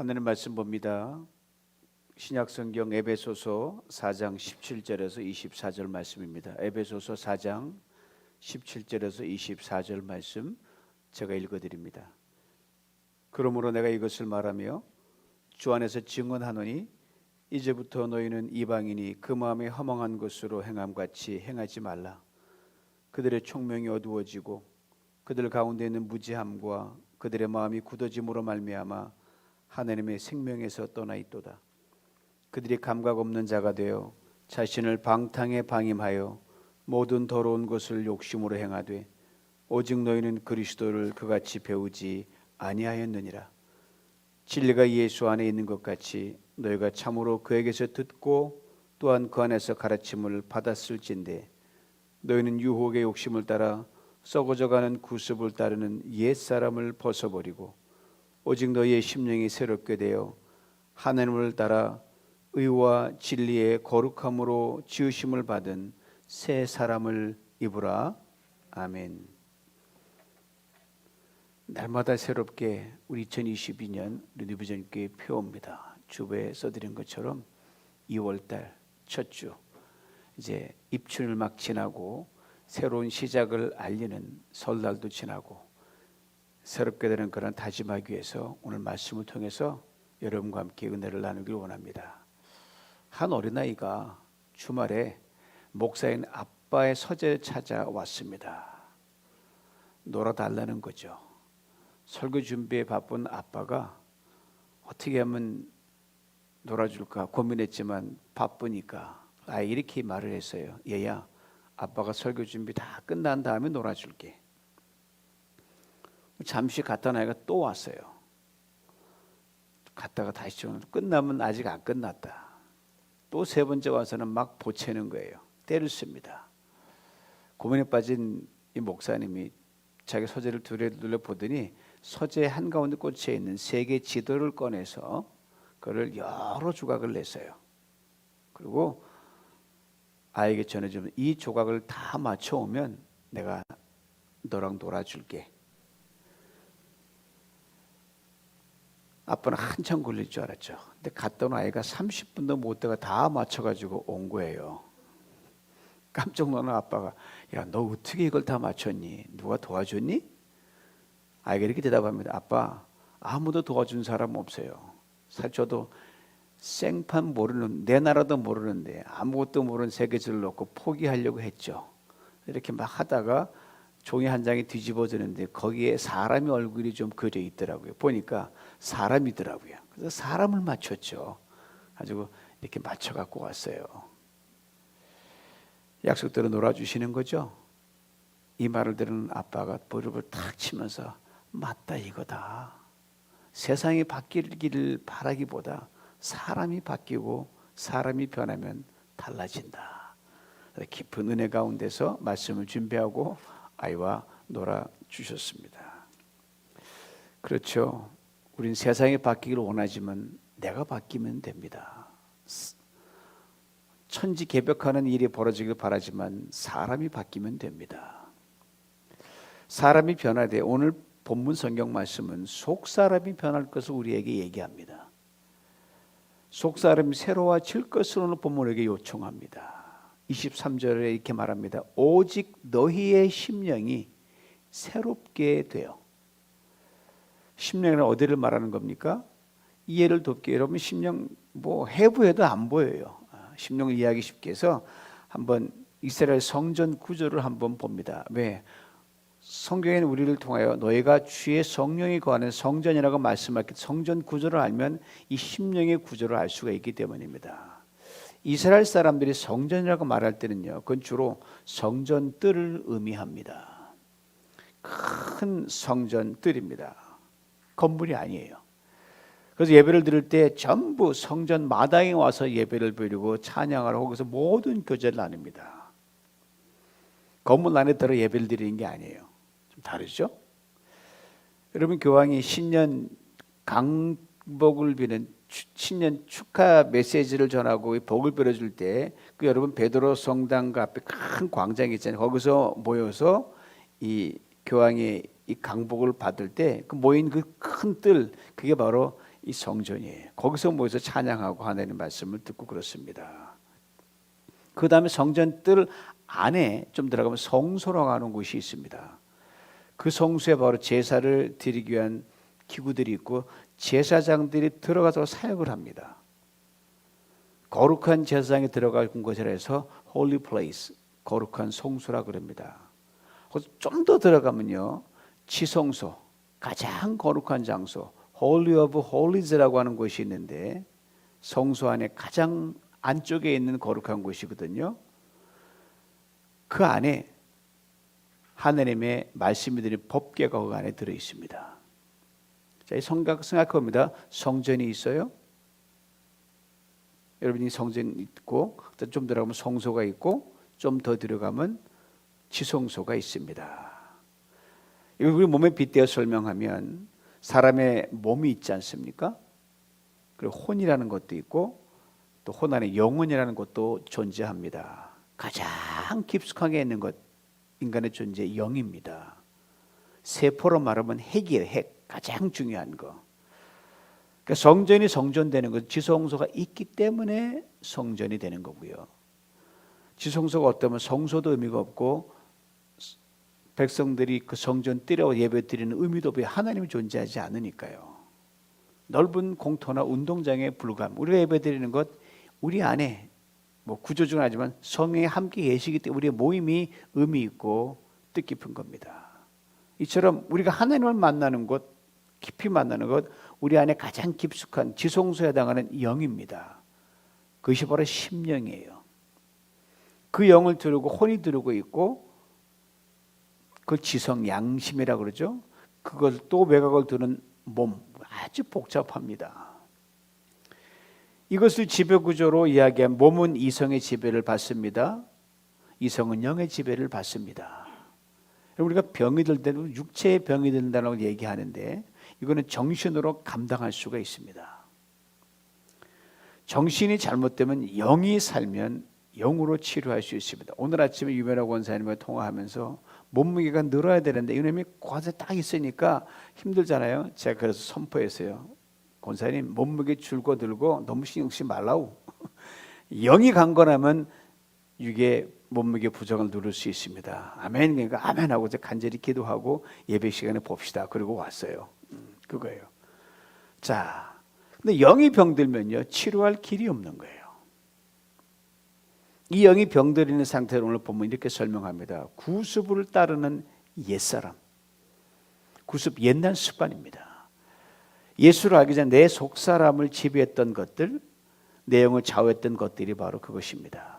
하나님 말씀 봅니다. 신약성경 에베소서 4장 17절에서 24절 말씀입니다. 에베소서 4장 17절에서 24절 말씀 제가 읽어드립니다. 그러므로 내가 이것을 말하며 주 안에서 증언하노니 이제부터 너희는 이방인이 그 마음에 허망한 것으로 행함같이 행하지 말라. 그들의 총명이 어두워지고 그들 가운데 있는 무지함과 그들의 마음이 굳어짐으로 말미암아 하나님의 생명에서 떠나 있도다. 그들이 감각 없는 자가 되어 자신을 방탕에 방임하여 모든 더러운 것을 욕심으로 행하되 오직 너희는 그리스도를 그같이 배우지 아니하였느니라. 진리가 예수 안에 있는 것 같이 너희가 참으로 그에게서 듣고 또한 그 안에서 가르침을 받았을진데 너희는 유혹의 욕심을 따라 썩어져가는 구습을 따르는 옛사람을 벗어버리고 오직 너희의 심령이 새롭게 되어 하나님을 따라 의와 진리의 거룩함으로 지으심을 받은 새 사람을 입으라. 아멘. 날마다 새롭게 우리 2022년 리니브전교회 표입니다. 주보에 써드린 것처럼 2월달 첫 주 이제 입춘을 막 지나고 새로운 시작을 알리는 설날도 지나고 새롭게 되는 그런 다짐하기 위해서 오늘 말씀을 통해서 여러분과 함께 은혜를 나누길 원합니다. 한 어린아이가 주말에 목사인 아빠의 서재에 찾아왔습니다. 놀아달라는 거죠. 설교 준비에 바쁜 아빠가 어떻게 하면 놀아줄까 고민했지만 바쁘니까 이렇게 말을 했어요. 얘야, 아빠가 설교 준비 다 끝난 다음에 놀아줄게. 잠시 갔다 나이가 또 왔어요. 갔다가 다시 오늘 끝나면 아직 안 끝났다. 또 세 번째 와서는 막 보채는 거예요. 때를 씁니다. 고민에 빠진 이 목사님이 자기 서재를 둘러보더니 서재 한가운데 꽂혀 있는 세계 지도를 꺼내서 그걸 여러 조각을 냈어요. 그리고 아이에게 전해주면 이 조각을 다 맞춰오면 내가 너랑 놀아줄게. 아빠는 한참 걸릴 줄 알았죠. 근데 갔다 온 아이가 30분도 못 돼가 다 맞춰가지고 온 거예요. 깜짝 놀란 아빠가 야, 너 어떻게 이걸 다 맞췄니? 누가 도와줬니? 아이가 이렇게 대답합니다. 아빠, 아무도 도와준 사람 없어요. 사실 저도 생판 모르는, 내 나라도 모르는데 아무것도 모르는 세계지를 놓고 포기하려고 했죠. 이렇게 막 하다가 종이 한 장이 뒤집어지는데 거기에 사람의 얼굴이 좀 그려 있더라고요. 보니까 사람이더라고요. 그래서 사람을 맞췄죠. 가지고 이렇게 맞춰 갖고 왔어요. 약속대로 놀아주시는 거죠. 이 말을 들은 아빠가 무릎을 탁 치면서 맞다 이거다. 세상이 바뀌기를 바라기보다 사람이 바뀌고 사람이 변하면 달라진다. 깊은 은혜 가운데서 말씀을 준비하고 아이와 놀아주셨습니다. 그렇죠. 우린 세상이 바뀌기를 원하지만 내가 바뀌면 됩니다. 천지개벽하는 일이 벌어지길 바라지만 사람이 바뀌면 됩니다. 사람이 변화돼 오늘 본문 성경 말씀은 속사람이 변할 것을 우리에게 얘기합니다. 속사람이 새로워질 것을 오늘 본문에게 요청합니다. 23절에 이렇게 말합니다. 오직 너희의 심령이 새롭게 되어. 심령은 어디를 말하는 겁니까? 이해를 돕게 여러분 심령 해부해도 안 보여요. 심령을 이해하기 쉽게 해서 한번 이스라엘 성전 구조를 한번 봅니다. 왜? 성경에는 우리를 통하여 너희가 주의 성령이 거하는 성전이라고 말씀하기 성전 구조를 알면 이 심령의 구조를 알 수가 있기 때문입니다. 이스라엘 사람들이 성전이라고 말할 때는요, 그건 주로 성전뜰을 의미합니다. 큰 성전뜰입니다. 건물이 아니에요. 그래서 예배를 드릴 때 전부 성전 마당에 와서 예배를 드리고 찬양을 하고 거기서 모든 교제를 나눕니다. 건물 안에 들어 예배를 드리는 게 아니에요. 좀 다르죠? 여러분 교황이 신년 강복을 비는 신년 축하 메시지를 전하고 복을 빌어줄 때 그 여러분 베드로 성당 그 앞에 큰 광장이 있잖아요. 거기서 모여서 이 교황의 이 강복을 받을 때 그 모인 그 큰 뜰 그게 바로 이 성전이에요. 거기서 모여서 찬양하고 하나님의 말씀을 듣고 그렇습니다. 그 다음에 성전 뜰 안에 좀 들어가면 성소라고 하는 곳이 있습니다. 그 성소에 바로 제사를 드리기 위한 기구들이 있고 제사장들이 들어가서 사역을 합니다. 거룩한 제사장이 들어간 곳이라 해서 Holy Place, 거룩한 성소라 그럽니다. 좀 더 들어가면요, 지성소, 가장 거룩한 장소, Holy of Holies라고 하는 곳이 있는데 성소 안에 가장 안쪽에 있는 거룩한 곳이거든요. 그 안에 하나님의 말씀이 드린 법궤가 그 안에 들어 있습니다. 자, 이 생각해 봅니다. 성전이 있어요. 여러분이 성전 있고 좀 들어가면 성소가 있고 좀 더 들어가면 지성소가 있습니다. 이거 우리 몸에 빗대어 설명하면 사람의 몸이 있지 않습니까? 그리고 혼이라는 것도 있고 또 혼 안에 영혼이라는 것도 존재합니다. 가장 깊숙하게 있는 것, 인간의 존재 영입니다. 세포로 말하면 핵이에요. 핵, 가장 중요한 거. 그러니까 성전이 성전되는 것, 지성소가 있기 때문에 성전이 되는 거고요. 지성소가 없다면 성소도 의미가 없고 백성들이 그 성전 뜰에 예배드리는 의미도 없고 하나님이 존재하지 않으니까요. 넓은 공터나 운동장에 불과함. 우리가 예배드리는 것, 우리 안에 뭐 구조적은 하지만 성령이 함께 계시기 때문에 우리의 모임이 의미 있고 뜻깊은 겁니다. 이처럼 우리가 하나님을 만나는 것, 깊이 만나는 것, 우리 안에 가장 깊숙한 지성소에 해당하는 영입니다. 그것이 바로 심령이에요. 그 영을 두르고 혼이 두르고 있고 그 지성 양심이라고 그러죠. 그걸 또 외곽을 두는 몸, 아주 복잡합니다. 이것을 지배구조로 이야기한 몸은 이성의 지배를 받습니다. 이성은 영의 지배를 받습니다. 우리가 병이 들 때는 육체의 병이 든다고 얘기하는데 이거는 정신으로 감당할 수가 있습니다. 정신이 잘못되면 영이 살면 영으로 치료할 수 있습니다. 오늘 아침에 유명한 권사님과 통화하면서 몸무게가 늘어야 되는데 이놈이 과제 딱 있으니까 힘들잖아요. 제가 그래서 선포했어요. 권사님 몸무게 줄고들고 너무 신경 쓰지 말라고. 영이 강건하면 이게 몸무게 부정을 누를 수 있습니다. 아멘. 그러니까 아멘하고 간절히 기도하고 예배 시간에 봅시다. 그리고 왔어요. 그거예요. 자, 근데 영이 병들면요 치료할 길이 없는 거예요. 이 영이 병들어 있는 상태로 오늘 보면 이렇게 설명합니다. 구습을 따르는 옛사람. 구습 옛날 습관입니다. 예수를 알기 전에 내 속사람을 지배했던 것들, 내 영을 좌우했던 것들이 바로 그것입니다.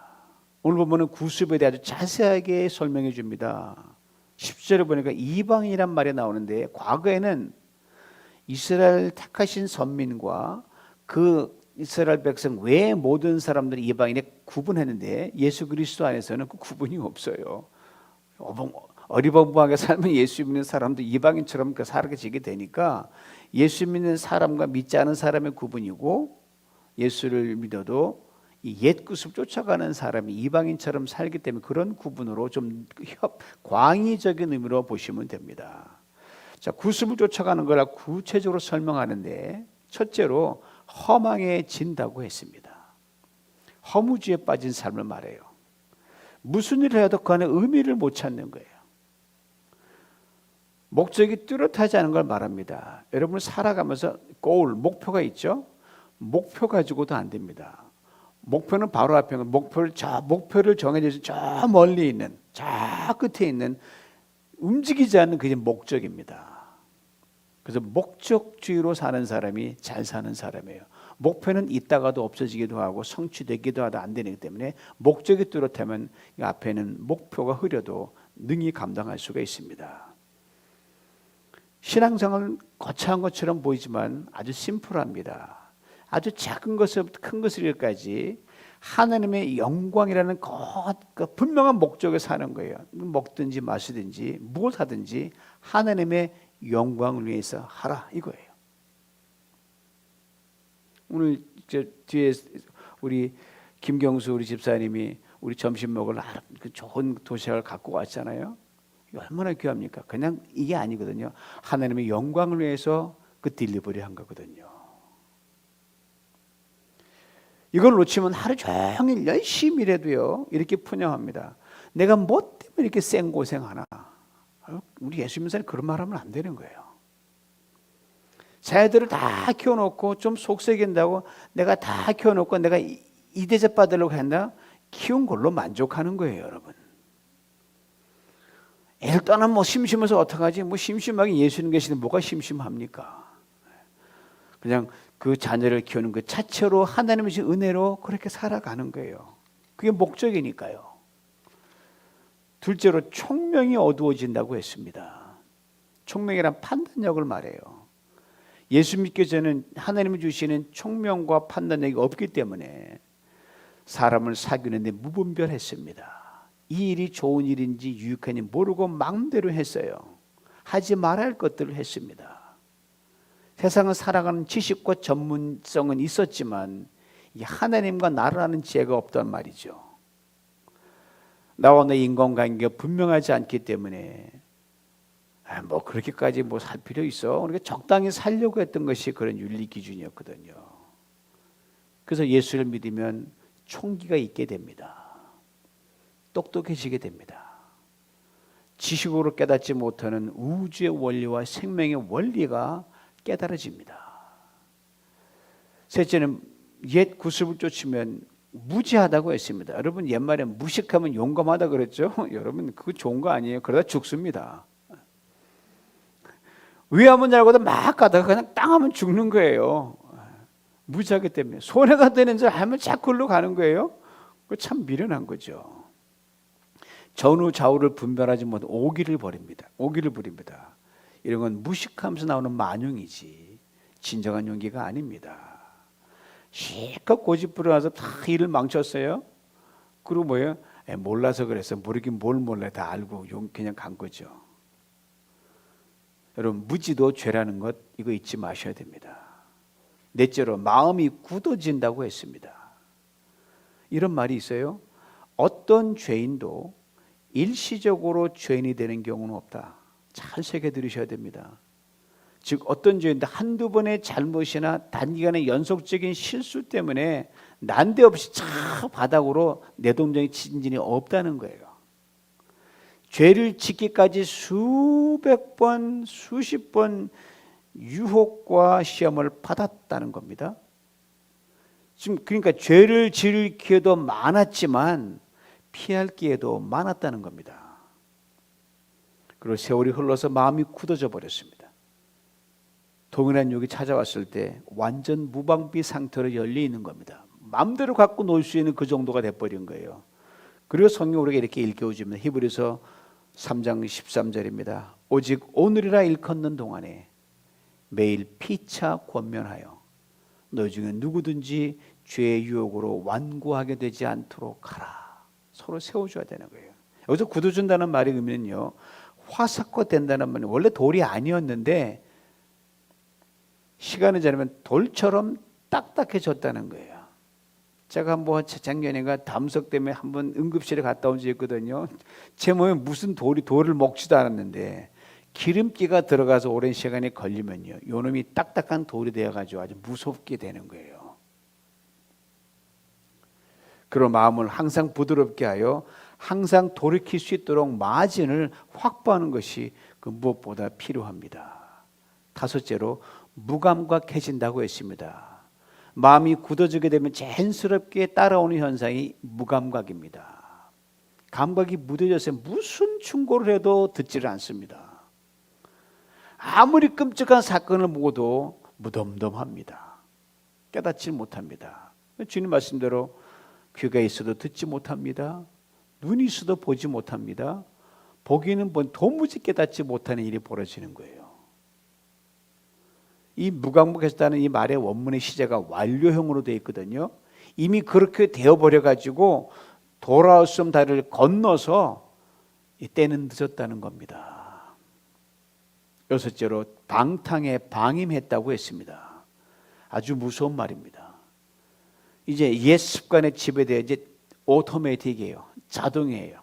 오늘 보면 구습에 대해 아주 자세하게 설명해 줍니다. 10절에 보니까 이방이란 말이 나오는데 과거에는 이스라엘 택하신 선민과 그 이스라엘 백성 외의 모든 사람들이 이방인에 구분했는데 예수 그리스도 안에서는 그 구분이 없어요. 어리벙벙하게 살면 예수 믿는 사람도 이방인처럼 살아지게 되니까 예수 믿는 사람과 믿지 않은 사람의 구분이고 예수를 믿어도 이 옛 구습 쫓아가는 사람이 이방인처럼 살기 때문에 그런 구분으로 좀 광의적인 의미로 보시면 됩니다. 자, 구습을 쫓아가는 거라 구체적으로 설명하는데 첫째로 허망해진다고 했습니다. 허무주의에 빠진 삶을 말해요. 무슨 일을 해도 그 안에 의미를 못 찾는 거예요. 목적이 뚜렷하지 않은 걸 말합니다. 여러분 살아가면서 목표가 있죠? 목표 가지고도 안 됩니다. 목표는 바로 앞에 있는 목표를 정해져 저 멀리 있는 저 끝에 있는 움직이지 않는 그게 목적입니다. 그래서 목적주의로 사는 사람이 잘 사는 사람이에요. 목표는 있다가도 없어지기도 하고 성취되기도 하도 안 되기 때문에 목적이 뚜렷하면 앞에는 목표가 흐려도 능히 감당할 수가 있습니다. 신앙생활은 거창한 것처럼 보이지만 아주 심플합니다. 아주 작은 것부터 큰 것까지 하나님의 영광이라는 그 분명한 목적에 사는 거예요. 먹든지 마시든지 무엇 하든지 하나님의 영광을 위해서 하라 이거예요. 오늘 뒤에 우리 김경수 우리 집사님이 우리 점심 먹을 그 좋은 도시락을 갖고 왔잖아요. 이거 얼마나 귀합니까? 그냥 이게 아니거든요. 하나님의 영광을 위해서 그 딜리버리 한 거거든요. 이걸 놓치면 하루 종일 열심히 일해도요 이렇게 푸념합니다. 내가 뭐 때문에 이렇게 생고생하나. 우리 예수 믿는 사람이 그런 말하면 안 되는 거예요. 자녀들을 다 키워놓고 좀 속썩인다고 내가 다 키워놓고 내가 이 대접 받으려고 한다. 키운 걸로 만족하는 거예요, 여러분. 일단은 뭐 심심해서 어떡하지? 뭐 심심하게 예수님 계시는데 뭐가 심심합니까? 그냥 그 자녀를 키우는 그 자체로 하나님의 주신 은혜로 그렇게 살아가는 거예요. 그게 목적이니까요. 둘째로 총명이 어두워진다고 했습니다. 총명이란 판단력을 말해요. 예수 믿기 전에는 하나님이 주시는 총명과 판단력이 없기 때문에 사람을 사귀는데 무분별했습니다. 이 일이 좋은 일인지 유익한지 모르고 마음대로 했어요. 하지 말아야 할 것들을 했습니다. 세상을 살아가는 지식과 전문성은 있었지만 하나님과 나를 아는 지혜가 없단 말이죠. 나와 내 인간관계가 분명하지 않기 때문에 뭐 그렇게까지 뭐 살 필요 있어. 우리가 적당히 살려고 했던 것이 그런 윤리 기준이었거든요. 그래서 예수를 믿으면 총기가 있게 됩니다. 똑똑해지게 됩니다. 지식으로 깨닫지 못하는 우주의 원리와 생명의 원리가 깨달아집니다. 셋째는 옛 구습을 쫓으면 무지하다고 했습니다. 여러분 옛말에 무식하면 용감하다 그랬죠? 여러분 그거 좋은 거 아니에요. 그러다 죽습니다. 위하면 잘고도 막 가다가 그냥 땅 하면 죽는 거예요. 무지하기 때문에 손해가 되는 줄 알면 자꾸 일로 가는 거예요. 그거 참 미련한 거죠. 전후 좌우를 분별하지 못해 오기를 부립니다. 이런 건 무식하면서 나오는 만용이지 진정한 용기가 아닙니다. 실컷 고집부려서 다 일을 망쳤어요. 그리고 뭐예요? 몰라서 그랬어. 모르긴 뭘 몰라. 다 알고 그냥 간 거죠. 여러분 무지도 죄라는 것 이거 잊지 마셔야 됩니다. 넷째로 마음이 굳어진다고 했습니다. 이런 말이 있어요. 어떤 죄인도 일시적으로 죄인이 되는 경우는 없다. 잘 새겨 들으셔야 됩니다. 즉 어떤 죄인도 한두 번의 잘못이나 단기간의 연속적인 실수 때문에 난데없이 차 바닥으로 내동댕이 친 일이 없다는 거예요. 죄를 짓기까지 수백 번, 수십 번 유혹과 시험을 받았다는 겁니다. 지금 그러니까 죄를 지을 기회도 많았지만 피할 기회도 많았다는 겁니다. 그리고 세월이 흘러서 마음이 굳어져 버렸습니다. 동일한 욕이 찾아왔을 때 완전 무방비 상태로 열려 있는 겁니다. 마음대로 갖고 놀 수 있는 그 정도가 돼버린 거예요. 그리고 성경 우리에게 이렇게 일깨워줍니다. 히브리서 3장 13절입니다. 오직 오늘이라 일컫는 동안에 매일 피차 권면하여 너희 중에 누구든지 죄의 유혹으로 완고하게 되지 않도록 하라. 서로 세워줘야 되는 거예요. 여기서 굳어준다는 말의 의미는요, 화석화된다는 말은 원래 돌이 아니었는데 시간이 지나면 돌처럼 딱딱해졌다는 거예요. 제가 한번 작년인가 담석 때문에 한번 응급실에 갔다 온 적이 있거든요. 제 몸에 무슨 돌을 먹지도 않았는데 기름기가 들어가서 오랜 시간이 걸리면요, 요놈이 딱딱한 돌이 되어가지고 아주 무섭게 되는 거예요. 그런 마음을 항상 부드럽게 하여 항상 돌이킬 수 있도록 마진을 확보하는 것이 그 무엇보다 필요합니다. 다섯째로 무감각해진다고 했습니다. 마음이 굳어지게 되면 자연스럽게 따라오는 현상이 무감각입니다. 감각이 무뎌져서 무슨 충고를 해도 듣지를 않습니다. 아무리 끔찍한 사건을 보고도 무덤덤합니다. 깨닫지 못합니다. 주님 말씀대로 귀가 있어도 듣지 못합니다. 눈이 있어도 보지 못합니다. 보기는 도무지 깨닫지 못하는 일이 벌어지는 거예요. 이 무감각했다는 이 말의 원문의 시제가 완료형으로 되어 있거든요. 이미 그렇게 되어버려가지고 돌아올 수 없는 다리를 건너서 때는 늦었다는 겁니다. 여섯째로 방탕에 방임했다고 했습니다. 아주 무서운 말입니다. 이제 옛 습관에 지배되어 이제 오토매틱이에요. 자동이에요.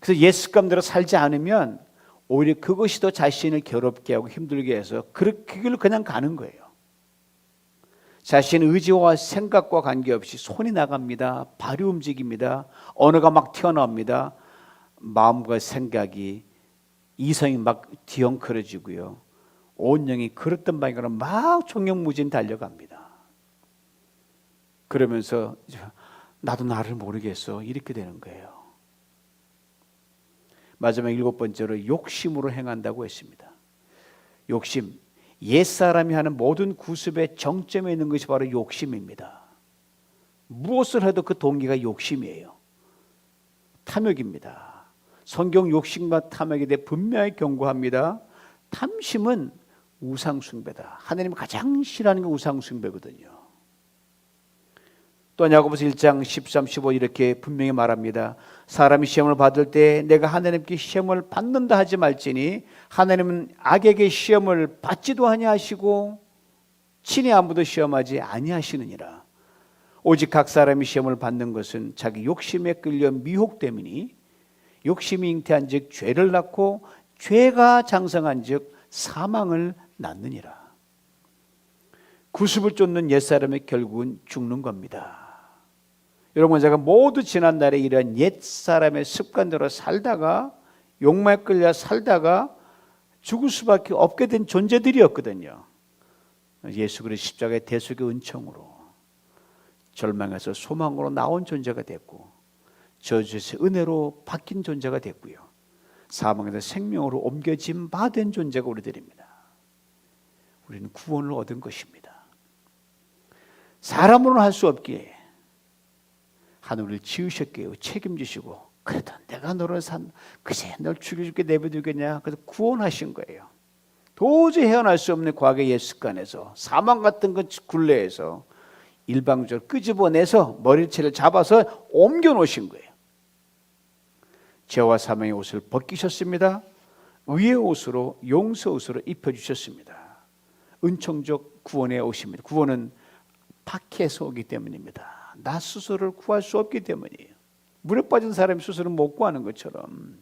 그래서 옛 습관대로 살지 않으면 오히려 그것이 더 자신을 괴롭게 하고 힘들게 해서 그 길로 그냥 가는 거예요. 자신 의지와 생각과 관계없이 손이 나갑니다. 발이 움직입니다. 언어가 막 튀어나옵니다. 마음과 생각이 이성이 막 뒤엉클어지고요. 온 영이 그릇된 방향으로 막 총력무진 달려갑니다. 그러면서 나도 나를 모르겠어 이렇게 되는 거예요. 마지막 7번째로 욕심으로 행한다고 했습니다. 욕심, 옛사람이 하는 모든 구습의 정점에 있는 것이 바로 욕심입니다. 무엇을 해도 그 동기가 욕심이에요. 탐욕입니다. 성경 욕심과 탐욕에 대해 분명히 경고합니다. 탐심은 우상숭배다. 하나님이 가장 싫어하는 게 우상숭배거든요. 또 야고보서 1장 13, 15 이렇게 분명히 말합니다. 사람이 시험을 받을 때 내가 하나님께 시험을 받는다 하지 말지니 하나님은 악에게 시험을 받지도 아니하시고 친히 아무도 시험하지 아니하시느니라. 오직 각 사람이 시험을 받는 것은 자기 욕심에 끌려 미혹됨이니 욕심이 잉태한 즉 죄를 낳고 죄가 장성한 즉 사망을 낳느니라. 구습을 쫓는 옛사람의 결국은 죽는 겁니다. 여러분, 제가 모두 지난날에 이런 옛사람의 습관대로 살다가 욕망에 끌려 살다가 죽을 수밖에 없게 된 존재들이었거든요. 예수 그리스도 십자가의 대속의 은총으로 절망에서 소망으로 나온 존재가 됐고 저주에서 은혜로 바뀐 존재가 됐고요. 사망에서 생명으로 옮겨진 바 된 존재가 우리들입니다. 우리는 구원을 얻은 것입니다. 사람으로는 할 수 없기에 하늘을 지으셨기에 책임지시고 그래도 내가 너를 그새 널 죽여줄게 내버려두겠냐. 그래서 구원하신 거예요. 도저히 헤어날 수 없는 과거의 옛 습관에서 사망 같은 것 굴레에서 일방적으로 끄집어내서 머리채를 잡아서 옮겨 놓으신 거예요. 죄와 사망의 옷을 벗기셨습니다. 의의 옷으로 용서 옷으로 입혀주셨습니다. 은총적 구원에 오십니다. 구원은 밖에서 오기 때문입니다. 나 스스로를 구할 수 없기 때문이에요. 물에 빠진 사람이 스스로 못 구하는 것처럼.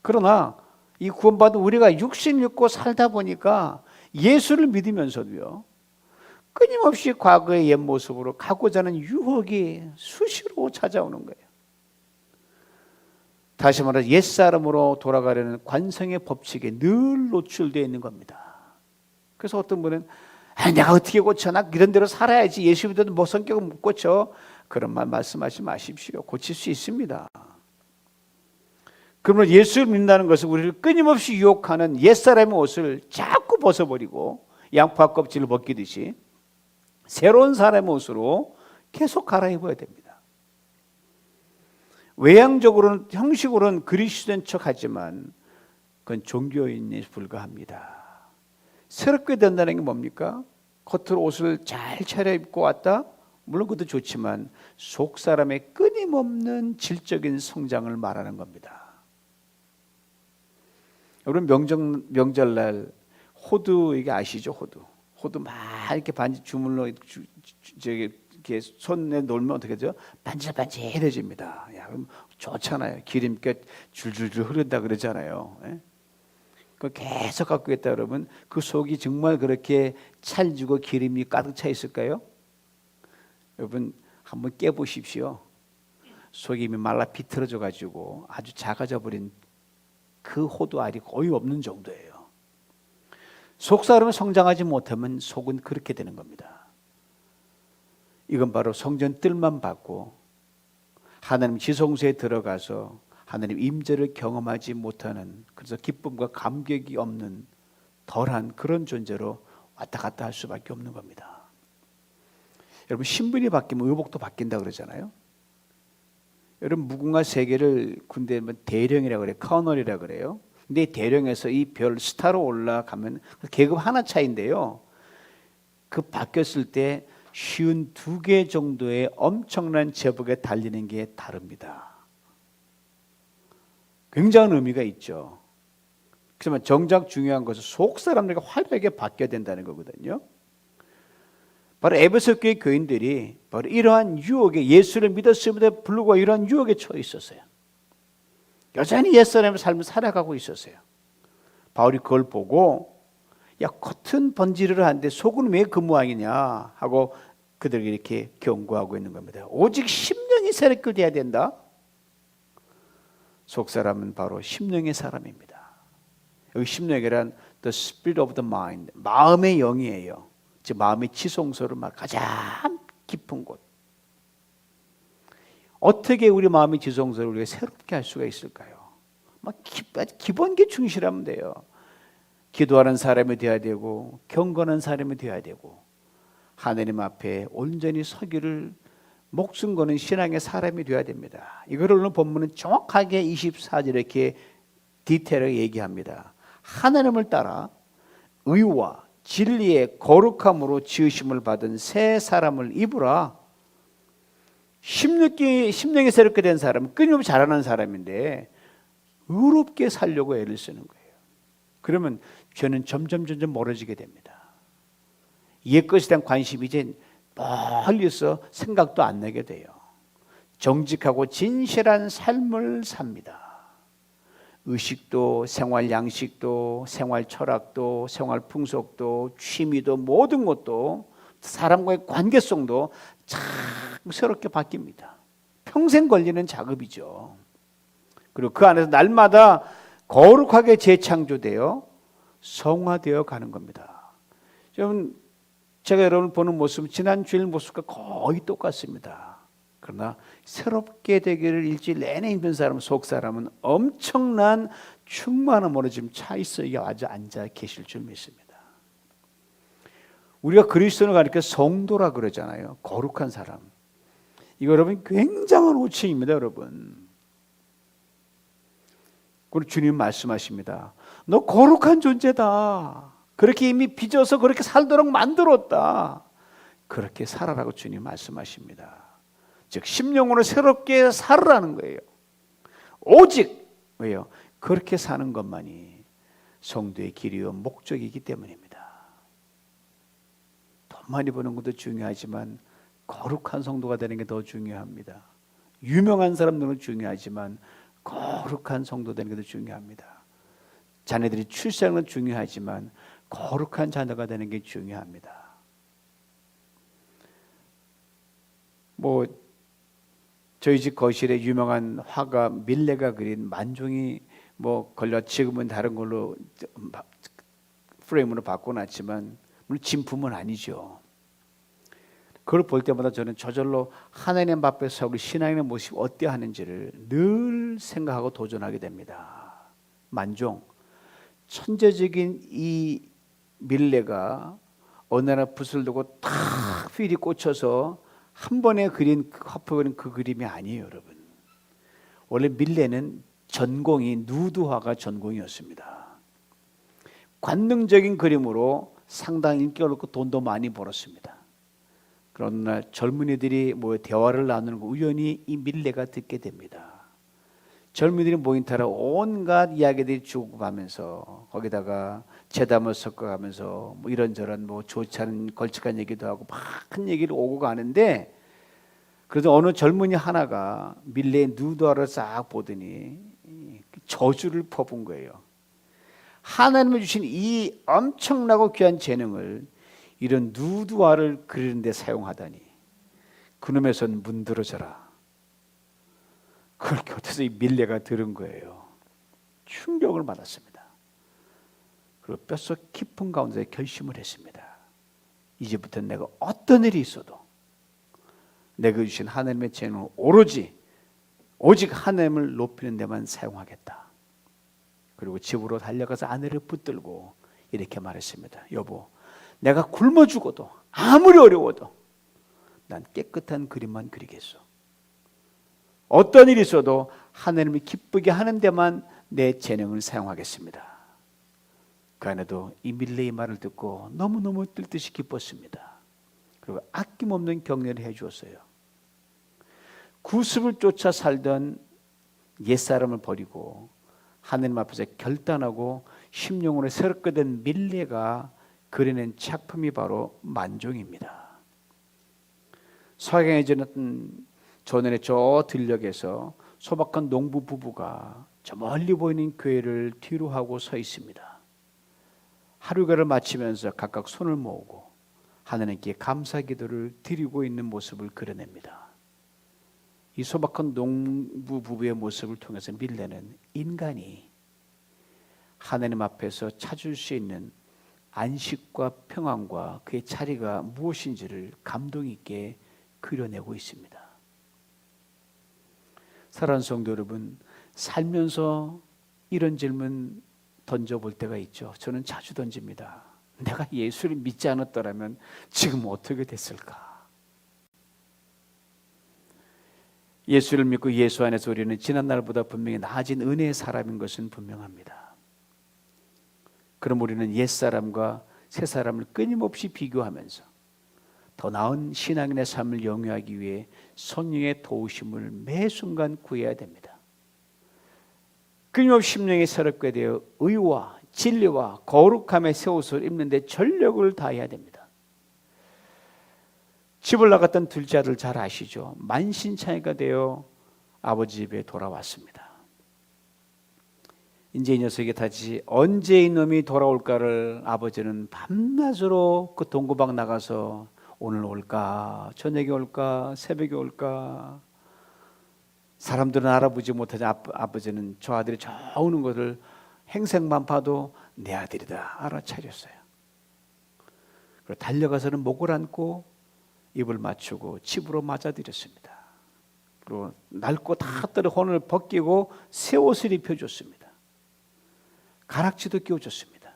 그러나 이 구원받은 우리가 육신 입고 살다 보니까 예수를 믿으면서도요, 끊임없이 과거의 옛 모습으로 가고자 하는 유혹이 수시로 찾아오는 거예요. 다시 말해서 옛사람으로 돌아가려는 관성의 법칙에 늘 노출되어 있는 겁니다. 그래서 어떤 분은 내가 어떻게 고쳐? 나 이런 대로 살아야지. 예수 믿어도 뭐 성격은 못 고쳐. 그런 말 말씀하지 마십시오. 고칠 수 있습니다. 그러면 예수를 믿는다는 것은 우리를 끊임없이 유혹하는 옛사람의 옷을 자꾸 벗어버리고 양파 껍질을 벗기듯이 새로운 사람의 옷으로 계속 갈아입어야 됩니다. 외향적으로는 형식으로는 그리스도인 척하지만 그건 종교인에 불과합니다. 새롭게 된다는 게 뭡니까? 겉으로 옷을 잘 차려입고 왔다? 물론 그것도 좋지만 속 사람의 끊임없는 질적인 성장을 말하는 겁니다. 여러분 명절날 호두 이게 아시죠? 호두 막 이렇게 반지 주물러 이렇게 손에 놓으면 어떻게 되죠? 반질반질해집니다. 야, 그럼 좋잖아요. 기름기 줄줄줄 흐른다 그러잖아요. 예? 그 계속 갖고 있다 그러면 그 속이 정말 그렇게 찰지고 기름이 가득 차 있을까요? 여러분 한번 깨보십시오. 속이 이미 말라 비틀어져 가지고 아주 작아져 버린 그 호두 알이 거의 없는 정도예요. 속사람은 성장하지 못하면 속은 그렇게 되는 겁니다. 이건 바로 성전 뜰만 받고 하나님 지성소에 들어가서 하나님 임재를 경험하지 못하는, 그래서 기쁨과 감격이 없는 덜한 그런 존재로 왔다 갔다 할 수밖에 없는 겁니다. 여러분 신분이 바뀌면 의복도 바뀐다 그러잖아요. 여러분 무궁화 세 개를 군대에 대령이라고 그래요. 커널이라고 그래요. 근데 이 대령에서 이 별 스타로 올라가면 계급 하나 차이인데요. 그 바뀌었을 때 52개 정도의 엄청난 제복에 달리는 게 다릅니다. 굉장한 의미가 있죠. 그렇지만 정작 중요한 것은 속 사람들과 화려하게 바뀌어야 된다는 거거든요. 바로 에베소 교회 교인들이 바로 이러한 유혹에, 예수를 믿었음에도 불구하고 이러한 유혹에 처해 있었어요. 여전히 옛사람의 삶을 살아가고 있었어요. 바울이 그걸 보고 야, 겉은 번지르르 한데 속은 왜 그 모양이냐 하고 그들에게 이렇게 경고하고 있는 겁니다. 오직 심령이 새롭게 돼야 된다. 속사람은 바로 심령의 사람입니다. 여기 심령이란 the spirit of the mind, 마음의 영이에요. 즉 마음의 지성소를 가장 깊은 곳. 어떻게 우리 마음의 지성소를 우리가 새롭게 할 수가 있을까요? 기본기 충실하면 돼요. 기도하는 사람이 되어야 되고 경건한 사람이 되어야 되고 하나님 앞에 온전히 서기를 목숨 거는 신앙의 사람이 되어야 됩니다. 이거를 오늘 본문은 정확하게 24절에 이렇게 디테일하게 얘기합니다. 하나님을 따라 의와 진리의 거룩함으로 지으심을 받은 새 사람을 입으라. 심령이 새롭게 된 사람은 끊임없이 자라는 사람인데 의롭게 살려고 애를 쓰는 거예요. 그러면 죄는 점점 멀어지게 됩니다. 옛 것에 대한 관심이 이제 멀리서 생각도 안 나게 돼요. 정직하고 진실한 삶을 삽니다. 의식도 생활 양식도 생활 철학도 생활 풍속도 취미도 모든 것도 사람과의 관계성도 참 새롭게 바뀝니다. 평생 걸리는 작업이죠. 그리고 그 안에서 날마다 거룩하게 재창조되어 성화되어 가는 겁니다. 여러분, 제가 여러분 보는 모습은 지난 주일 모습과 거의 똑같습니다. 그러나 새롭게 되기를 일주일 내내 힘든 사람, 속 사람은 엄청난 충만함으로 지금 차 있어 아주 앉아 계실 줄 믿습니다. 우리가 그리스도를 가리켜 성도라 그러잖아요. 거룩한 사람. 이거 여러분 굉장한 호칭입니다, 여러분. 그리고 주님 말씀하십니다. 너 거룩한 존재다. 그렇게 이미 빚어서 그렇게 살도록 만들었다. 그렇게 살아라고 주님 말씀하십니다. 즉 심령으로 새롭게 살으라는 거예요. 오직 왜요? 그렇게 사는 것만이 성도의 길이요 목적이기 때문입니다. 돈 많이 버는 것도 중요하지만 거룩한 성도가 되는 게 더 중요합니다. 유명한 사람들은 중요하지만 거룩한 성도 되는 게 더 중요합니다. 자녀들이 출생은 중요하지만 거룩한 자녀가 되는 게 중요합니다. 저희 집 거실에 유명한 화가 밀레가 그린 만종이 걸려 지금은 다른 걸로 프레임으로 바꿔놨지만 물론 진품은 아니죠. 그걸 볼 때마다 저는 저절로 하나님 앞에서 우리 신앙인의 모습이 어때 하는지를 늘 생각하고 도전하게 됩니다. 만종, 천재적인 이 밀레가 어느 날 붓을 두고 탁 휠이 꽂혀서 한 번에 그린 화포 그린 그 그림이 아니에요, 여러분. 원래 밀레는 전공이 누드화가 전공이었습니다. 관능적인 그림으로 상당히 인기가 높고 돈도 많이 벌었습니다. 그러나 젊은이들이 대화를 나누는 거 우연히 이 밀레가 듣게 됩니다. 젊은이들이 모인 따라 온갖 이야기들이 주고 가면서 거기다가 재담을 섞어가면서 이런저런 좋지 않은 걸쭉한 얘기도 하고 막 큰 얘기를 오고 가는데 그래도 어느 젊은이 하나가 밀레의 누드화를 싹 보더니 저주를 퍼본 거예요. 하나님이 주신 이 엄청나고 귀한 재능을 이런 누드화를 그리는 데 사용하다니 그놈의 손 문드러져라. 그걸 곁에서 이 밀레가 들은 거예요. 충격을 받았습니다. 그리고 뼛속 깊은 가운데 결심을 했습니다. 이제부터는 내가 어떤 일이 있어도 내가 주신 하나님의 재능을 오직 하나님을 높이는 데만 사용하겠다. 그리고 집으로 달려가서 아내를 붙들고 이렇게 말했습니다. 여보, 내가 굶어 죽어도 아무리 어려워도 난 깨끗한 그림만 그리겠어. 어떤 일이 있어도 하나님을 기쁘게 하는 데만 내 재능을 사용하겠습니다. 그 아내도 이 밀레의 말을 듣고 너무너무 뜰 듯이 기뻤습니다. 그리고 아낌없는 격려를 해주었어요. 구습을 쫓아 살던 옛사람을 버리고 하나님 앞에서 결단하고 심령으로 새롭게 된 밀레가 그려낸 작품이 바로 만종입니다. 서양에 지났던 전원의 저 들녘에서 소박한 농부 부부가 저 멀리 보이는 교회를 뒤로 하고 서 있습니다. 하루가를 마치면서 각각 손을 모으고 하나님께 감사 기도를 드리고 있는 모습을 그려냅니다. 이 소박한 농부 부부의 모습을 통해서 밀레는 인간이 하나님 앞에서 찾을 수 있는 안식과 평안과 그의 자리가 무엇인지를 감동 있게 그려내고 있습니다. 사랑하는 성도 여러분, 살면서 이런 질문 던져볼 때가 있죠. 저는 자주 던집니다. 내가 예수를 믿지 않았더라면 지금 어떻게 됐을까? 예수를 믿고 예수 안에서 우리는 지난날보다 분명히 나아진 은혜의 사람인 것은 분명합니다. 그럼 우리는 옛사람과 새사람을 끊임없이 비교하면서 더 나은 신앙인의 삶을 영위하기 위해 성령의 도우심을 매 순간 구해야 됩니다. 끊임없이 심령이 새롭게 되어 의와 진리와 거룩함의 새 옷을 입는 데 전력을 다해야 됩니다. 집을 나갔던 둘째 아들 잘 아시죠? 만신창이가 되어 아버지 집에 돌아왔습니다. 이제 이 녀석이 다시 언제 이놈이 돌아올까를 아버지는 밤낮으로 그 동구방 나가서 오늘 올까, 저녁에 올까, 새벽에 올까. 사람들은 알아보지 못하자 아버지는 저 아들이 저 오는 것을 행색만 봐도 내 아들이다 알아차렸어요. 그리고 달려가서는 목을 안고 입을 맞추고 집으로 맞아들였습니다. 그리고 낡고 다 떨어 혼을 벗기고 새 옷을 입혀줬습니다. 가락지도 끼워줬습니다.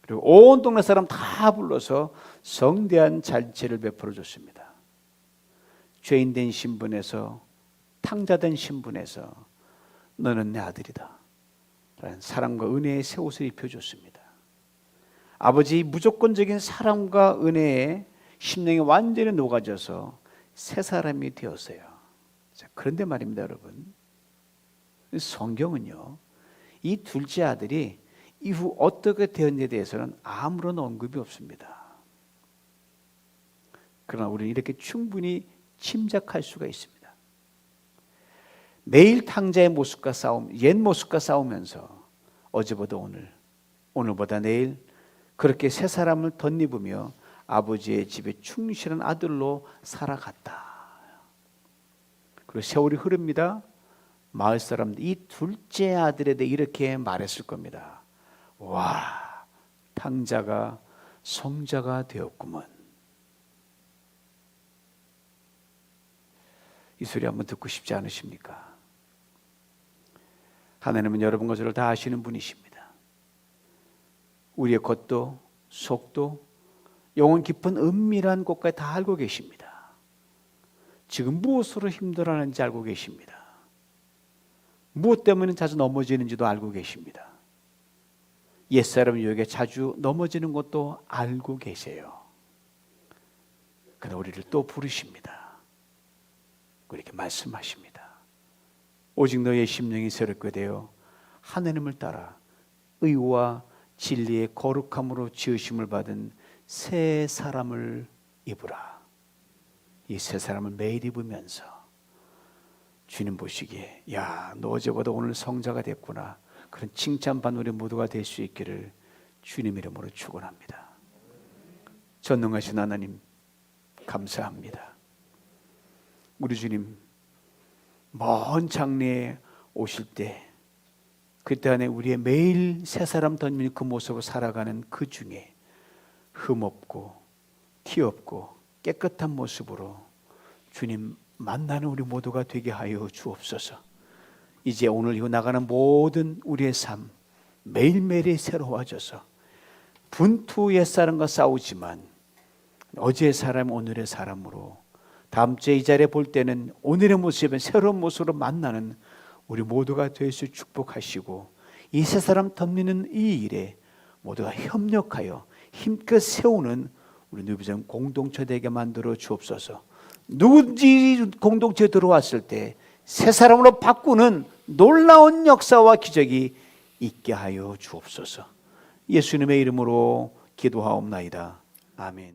그리고 온 동네 사람 다 불러서 성대한 잔치를 베풀어줬습니다. 죄인된 신분에서 탕자된 신분에서 너는 내 아들이다 라는 사랑과 은혜의 새 옷을 입혀줬습니다. 아버지의 무조건적인 사랑과 은혜에 심령이 완전히 녹아져서 새 사람이 되었어요. 자, 그런데 말입니다, 여러분. 성경은요, 이 둘째 아들이 이후 어떻게 되었냐에 대해서는 아무런 언급이 없습니다. 그러나 우리는 이렇게 충분히 짐작할 수가 있습니다. 매일 탕자의 모습과 옛 모습과 싸우면서 어제보다 오늘, 오늘보다 내일 그렇게 새 사람을 덧입으며 아버지의 집에 충실한 아들로 살아갔다. 그리고 세월이 흐릅니다. 마을 사람들 이 둘째 아들에 대해 이렇게 말했을 겁니다. 와, 탕자가 성자가 되었구먼. 이 소리 한번 듣고 싶지 않으십니까? 하나님은 여러분과 저를 다 아시는 분이십니다. 우리의 겉도 속도 영혼 깊은 은밀한 곳까지 다 알고 계십니다. 지금 무엇으로 힘들어하는지 알고 계십니다. 무엇 때문에 자주 넘어지는지도 알고 계십니다. 옛사람 유혹에 자주 넘어지는 것도 알고 계세요. 그러나 우리를 또 부르십니다. 이렇게 말씀하십니다. 오직 너의 심령이 새롭게 되어 하나님을 따라 의와 진리의 거룩함으로 지으심을 받은 새 사람을 입으라. 이 새 사람을 매일 입으면서 주님 보시기에 야, 너 어제보다 오늘 성자가 됐구나. 그런 칭찬받는 우리 모두가 될 수 있기를 주님 이름으로 축원합니다. 전능하신 하나님 감사합니다. 우리 주님 먼 장래에 오실 때 그때 안에 우리의 매일 새 사람 던진 그 모습으로 살아가는 그 중에 흠없고 티없고 깨끗한 모습으로 주님 만나는 우리 모두가 되게 하여 주옵소서. 이제 오늘 이후 나가는 모든 우리의 삶 매일매일이 새로워져서 분투 옛사람과 싸우지만 어제의 사람 오늘의 사람으로 다음 주에 이 자리에 볼 때는 오늘의 모습은 새로운 모습으로 만나는 우리 모두가 될 수 축복하시고 이 새 사람 덧미는 이 일에 모두가 협력하여 힘껏 세우는 우리 누비전 공동체 되게 만들어 주옵소서. 누구든지 공동체에 들어왔을 때 새 사람으로 바꾸는 놀라운 역사와 기적이 있게 하여 주옵소서. 예수님의 이름으로 기도하옵나이다. 아멘.